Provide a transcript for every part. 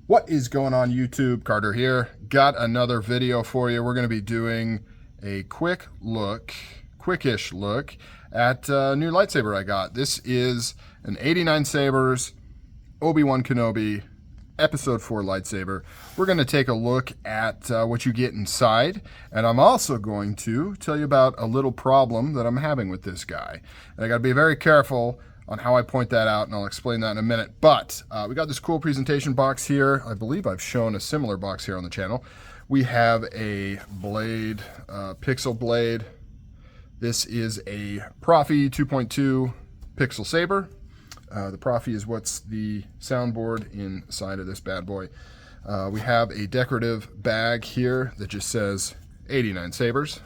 What is going on YouTube? Carter here. Got another video for you. We're going to be doing a quickish look at a new lightsaber I got. This is an 89 Sabers Obi-Wan Kenobi Episode 4 lightsaber. We're going to take a look at what you get inside, and I'm also going to tell you about a little problem that I'm having with this guy. And I got to be very careful on how I point that out, and I'll explain that in a minute. But we got this cool presentation box here. I believe I've shown a similar box here on the channel. We have a blade, pixel blade. This is a proffie 2.2 pixel saber. The proffie is what's the soundboard inside of this bad boy. We have a decorative bag here that just says 89 Sabers.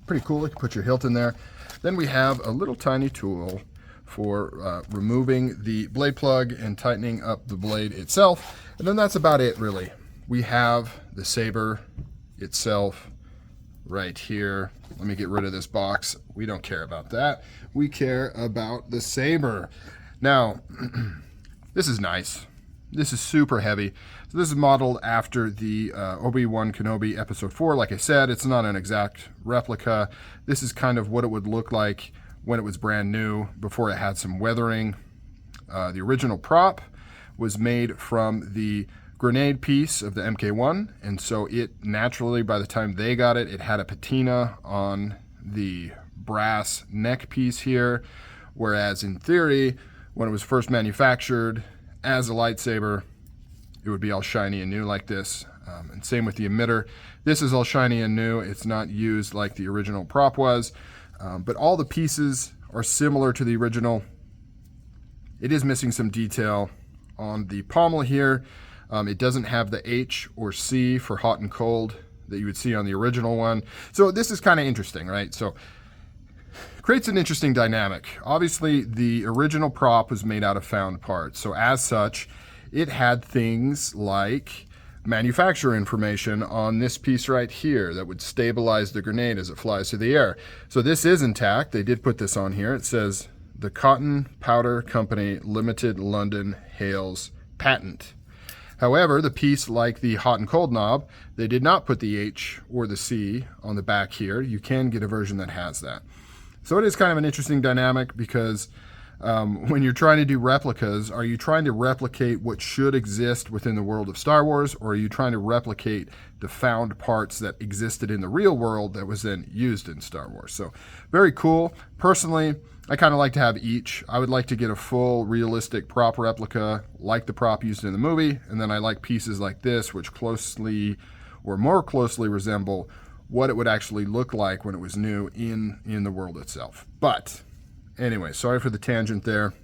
Pretty cool. You can put your hilt in there. Then we have a little tiny tool for removing the blade plug and tightening up the blade itself. And then that's about it, really. We have the saber itself right here. Let me get rid of this box. We don't care about that. We care about the saber. Now, this is nice. This is super heavy. So this is modeled after the Obi-Wan Kenobi Episode 4. Like I said, it's not an exact replica. This is kind of what it would look like when it was brand new, before it had some weathering. The original prop was made from the grenade piece of the MK1, and so it naturally, by the time they got it, it had a patina on the brass neck piece here, whereas in theory, when it was first manufactured as a lightsaber, it would be all shiny and new like this. And same with the emitter. This is all shiny and new. It's not used like the original prop was. But all the pieces are similar to the original. It is missing some detail on the pommel here. It doesn't have the H or C for hot and cold that you would see on the original one. So this is kind of interesting, right? So creates an interesting dynamic. Obviously, the original prop was made out of found parts. So as such, it had things like manufacturer information on this piece right here that would stabilize the grenade as it flies through the air. So this is intact. They did put this on here. It says the Cotton Powder Company Limited London Hales patent. However, the piece like the hot and cold knob, they did not put the H or the C on the back here. You can get a version that has that. So it is kind of an interesting dynamic because when you're trying to do replicas, are you trying to replicate what should exist within the world of Star Wars, or are you trying to replicate the found parts that existed in the real world that was then used in Star Wars? So very cool. Personally, I kind of like to have each. I would like to get a full realistic prop replica like the prop used in the movie, and then I like pieces like this which closely or more closely resemble what it would actually look like when it was new in the world itself. But anyway, sorry for the tangent there.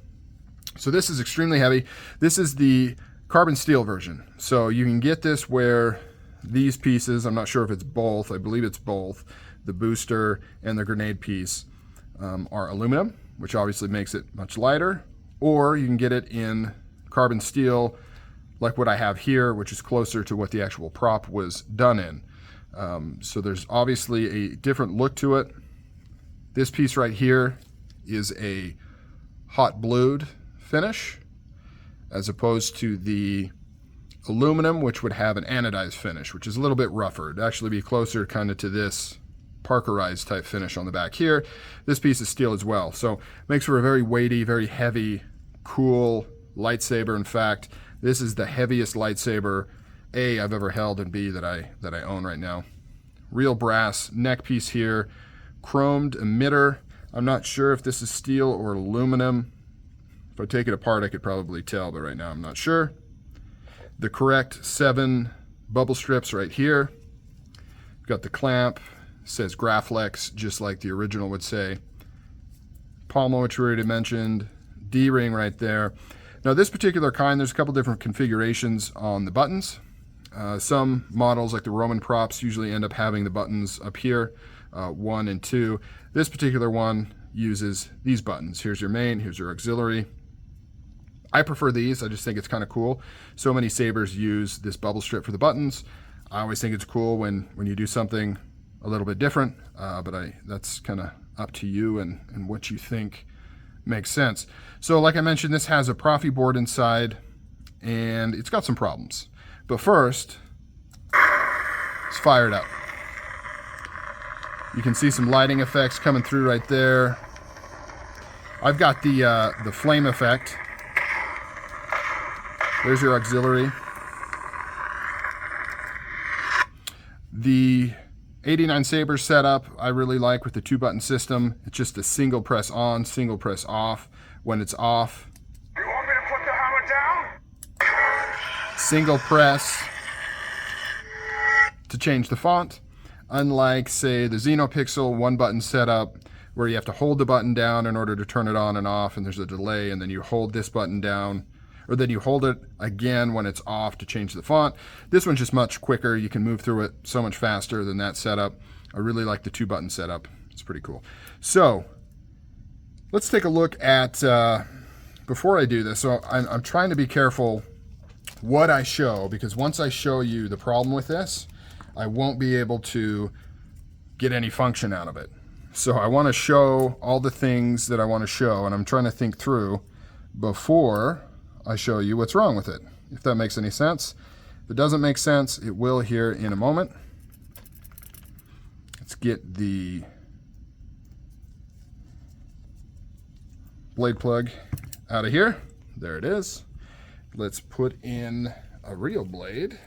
So this is extremely heavy. This is the carbon steel version. So you can get this where these pieces, I'm not sure if it's both, I believe it's both, the booster and the grenade piece are aluminum, which obviously makes it much lighter, or you can get it in carbon steel like what I have here, which is closer to what the actual prop was done in. So there's obviously a different look to it. This piece right here is a hot blued finish, as opposed to the aluminum, which would have an anodized finish, which is a little bit rougher. It'd actually be closer kind of to this Parkerized type finish on the back here. This piece is steel as well, so makes for a very weighty, very heavy, cool lightsaber. In fact, this is the heaviest lightsaber A, I've ever held, and B, that I own right now. Real brass neck piece here, chromed emitter. I'm not sure if this is steel or aluminum. If I take it apart, I could probably tell, but right now I'm not sure. The correct 7 bubble strips right here. Got the clamp, says Graflex, just like the original would say. Pommel, which we already mentioned. D-ring right there. Now this particular kind, there's a couple different configurations on the buttons. Some models, like the Roman props, usually end up having the buttons up here, 1 and 2. This particular one uses these buttons. Here's your main, here's your auxiliary. I prefer these. I just think it's kind of cool. So many sabers use this bubble strip for the buttons. I always think it's cool when you do something a little bit different, but that's kind of up to you and what you think makes sense. So like I mentioned, this has a proffie board inside. and it's got some problems. But first, let's fire it up. You can see some lighting effects coming through right there. I've got the flame effect. There's your auxiliary. The 89 Sabers setup I really like with the 2-button system. It's just a single press on, single press off. When it's off, you want me to put the hammer down? Single press to change the font. Unlike, say, the Xenopixel 1-button setup, where you have to hold the button down in order to turn it on and off, and there's a delay, and then you hold this button down, or then you hold it again when it's off to change the font. This one's just much quicker. You can move through it so much faster than that setup. I really like the 2-button setup. It's pretty cool. So let's take a look at, before I do this, so I'm trying to be careful what I show, because once I show you the problem with this, I won't be able to get any function out of it. So I want to show all the things that I want to show, and I'm trying to think through before I show you what's wrong with it, if that makes any sense. If it doesn't make sense, it will here in a moment. Let's get the blade plug out of here. There it is. Let's put in a real blade.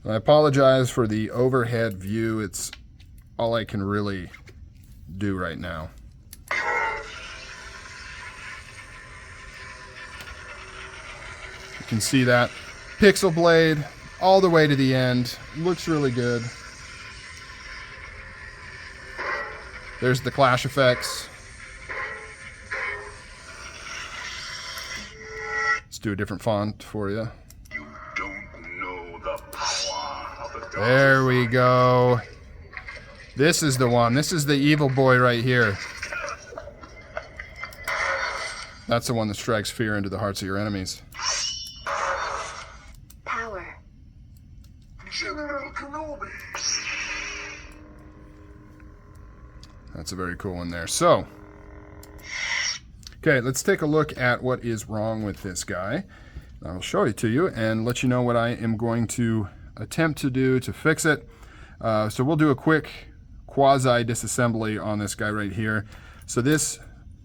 I apologize for the overhead view. It's all I can really do right now. You can see that pixel blade all the way to the end. Looks really good. There's the clash effects. Let's do a different font for you. There we go. This is the one. This is the evil boy right here. That's the one that strikes fear into the hearts of your enemies. Power. General Kenobi. That's a very cool one there. So, okay, let's take a look at what is wrong with this guy. I'll show it to you and let you know what I am going to attempt to do to fix it. So we'll do a quick quasi disassembly on this guy right here. So this,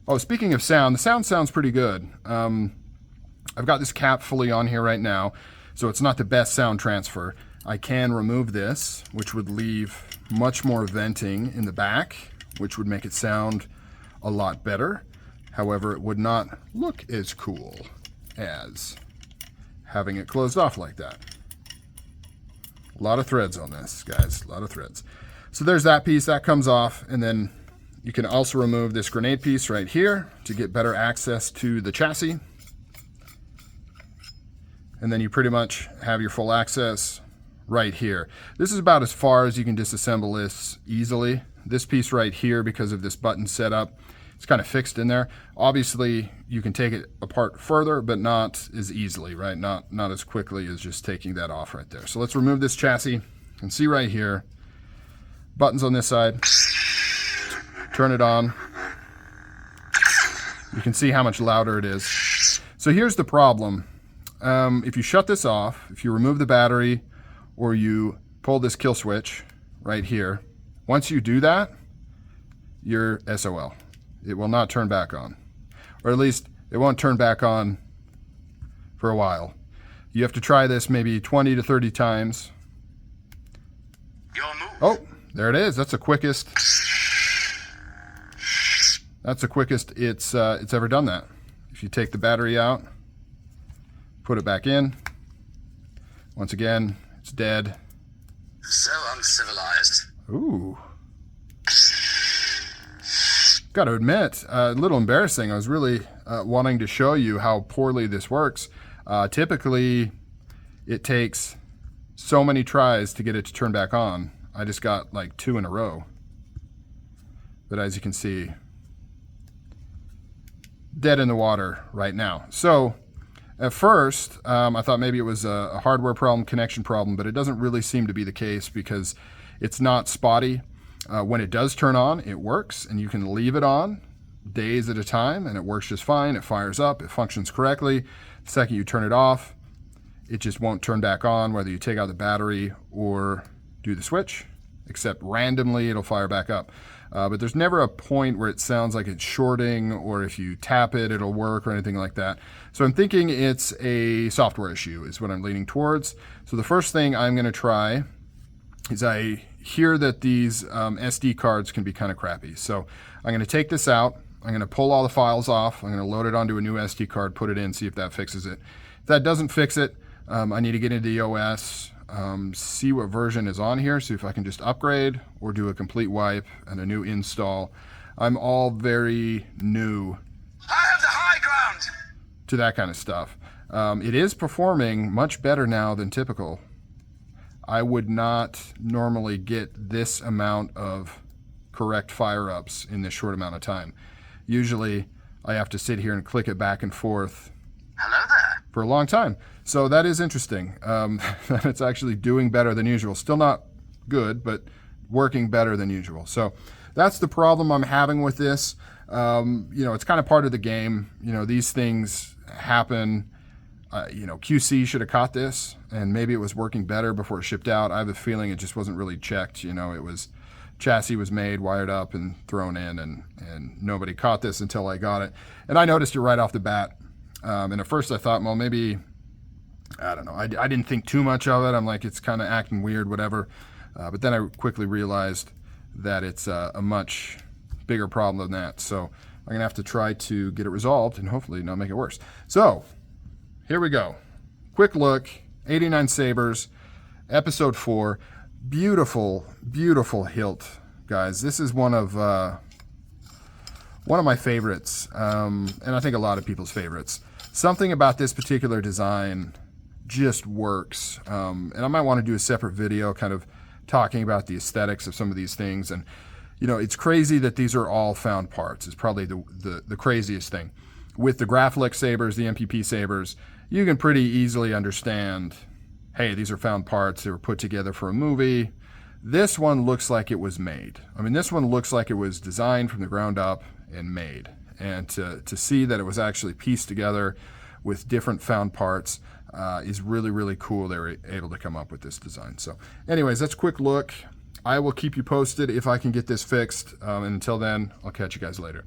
oh, speaking of sound, the sound sounds pretty good. I've got this cap fully on here right now, so it's not the best sound transfer. I can remove this, which would leave much more venting in the back, which would make it sound a lot better. However, it would not look as cool as having it closed off like that. A lot of threads on this, guys, a lot of threads. So there's that piece, that comes off, and then you can also remove this grenade piece right here to get better access to the chassis. And then you pretty much have your full access right here. This is about as far as you can disassemble this easily. This piece right here, because of this button setup, it's kind of fixed in there. Obviously, you can take it apart further, but not as easily, right? Not as quickly as just taking that off right there. So let's remove this chassis. You can see right here, buttons on this side. Turn it on. You can see how much louder it is. So here's the problem. If you shut this off, if you remove the battery, or you pull this kill switch right here, once you do that, you're SOL. It will not turn back on. Or at least it won't turn back on for a while. You have to try this maybe 20 to 30 times. Oh, there it is. That's the quickest. That's the quickest it's ever done that. If you take the battery out, put it back in, once again, it's dead. So uncivilized. Ooh. Got to admit, a little embarrassing. I was really wanting to show you how poorly this works. Typically, it takes so many tries to get it to turn back on. I just got like 2 in a row. But as you can see, dead in the water right now. So at first, I thought maybe it was a hardware problem, connection problem, but it doesn't really seem to be the case because it's not spotty. When it does turn on, it works, and you can leave it on days at a time, and it works just fine. It fires up, it functions correctly. The second you turn it off, it just won't turn back on whether you take out the battery or do the switch, except randomly it'll fire back up. But there's never a point where it sounds like it's shorting, or if you tap it, it'll work or anything like that. So I'm thinking it's a software issue is what I'm leaning towards. So the first thing I'm going to try is, I hear that these SD cards can be kind of crappy. So I'm going to take this out. I'm going to pull all the files off. I'm going to load it onto a new SD card, put it in, see if that fixes it. If that doesn't fix it, I need to get into the OS, see what version is on here, see if I can just upgrade or do a complete wipe and a new install. I'm all very new I have the high ground. to that kind of stuff. It is performing much better now than typical. I would not normally get this amount of correct fire-ups in this short amount of time. Usually I have to sit here and click it back and forth Hello there. for a long time. So that is interesting. That it's actually doing better than usual. Still not good, but working better than usual. So that's the problem I'm having with this. It's kind of part of the game. These things happen. QC should have caught this, and maybe it was working better before it shipped out. I have a feeling it just wasn't really checked. Chassis was made, wired up, and thrown in, and nobody caught this until I got it. And I noticed it right off the bat. And at first I thought, well, maybe, I don't know. I didn't think too much of it. I'm like, it's kind of acting weird, whatever. But then I quickly realized that it's a much bigger problem than that. So I'm going to have to try to get it resolved and hopefully not make it worse. So here we go. Quick look, 89 Sabers, episode 4. Beautiful, beautiful hilt, guys. This is one of my favorites, and I think a lot of people's favorites. Something about this particular design just works, and I might want to do a separate video kind of talking about the aesthetics of some of these things. And it's crazy that these are all found parts. It's probably the craziest thing. With the Graflex sabers, the MPP sabers, you can pretty easily understand, hey, these are found parts. They were put together for a movie. This one looks like it was made. I mean, this one looks like it was designed from the ground up and made. And to see that it was actually pieced together with different found parts is really, really cool. They were able to come up with this design. So anyways, that's a quick look. I will keep you posted if I can get this fixed. And until then, I'll catch you guys later.